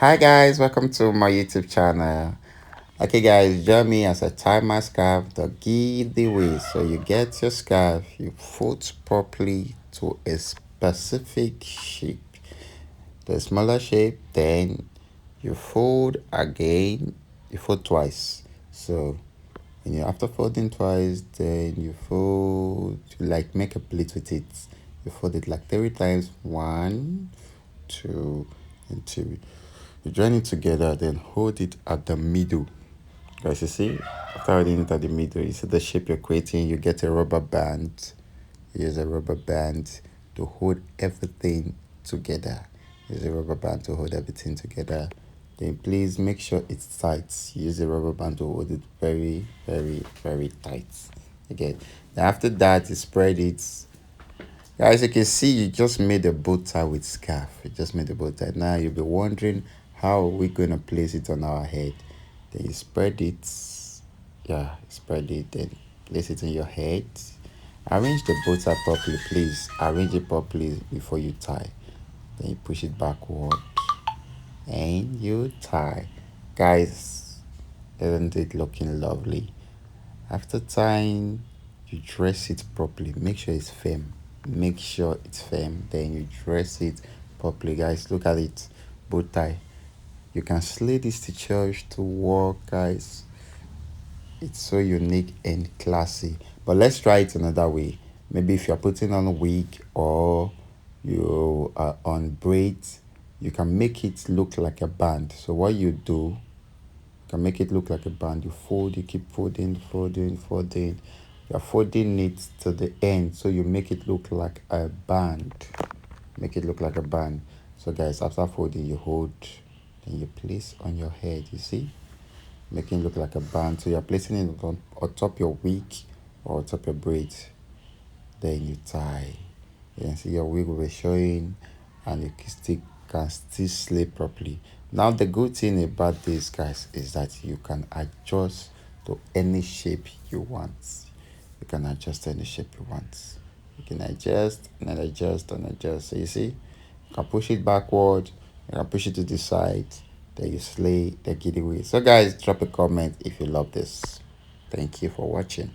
Hi guys, welcome to my YouTube channel. Okay guys, join me as I tie my scarf the way. So you get your scarf, you fold properly to a specific shape. The smaller shape, then you fold again, you fold twice. So when you after folding twice, then you fold, you like make a plate with it. You fold it like 3 times, one, two, and three. You join it together, then hold it at the middle. Guys, you see, after holding it at the middle, you see the shape you're creating, you get a rubber band. You use a rubber band to hold everything together. Use a rubber band to hold everything together. Then please make sure it's tight. Use a rubber band to hold it very, very, very tight. Again. Then after that, you spread it. Guys, you can see you just made a bow tie with scarf. You just made a bow tie. Now you'll be wondering how are we going to place it on our head. Then you spread it. Yeah, spread it. Then place it on your head. Arrange the bow tie properly, please. Arrange it properly before you tie. Then you push it backward and you tie. Guys, isn't it looking lovely? After tying, you dress it properly. Make sure it's firm. Make sure it's firm. Then you dress it properly. Guys, look at it. Bow tie. You can slay this to church, to work, guys. It's so unique and classy. But let's try it another way. Maybe if you're putting on a wig or you are on braids, you can make it look like a band. So what you do, you can make it look like a band. You fold, you keep folding, folding, folding. You're folding it to the end, so you make it look like a band. Make it look like a band. So guys, after folding, you hold, then you place on your head. You see, making it look like a band. So you're placing it on top your wig or on top your braids. Then you tie. You can see your wig will be showing, and you can still sleep properly. Now the good thing about this, guys, is that you can adjust to any shape you want. You can adjust any shape you want. You can adjust and adjust and adjust. So you see, you can push it backward, you can push it to the side, then you slay the giddy way. So guys, drop a comment if you love this. Thank you for watching.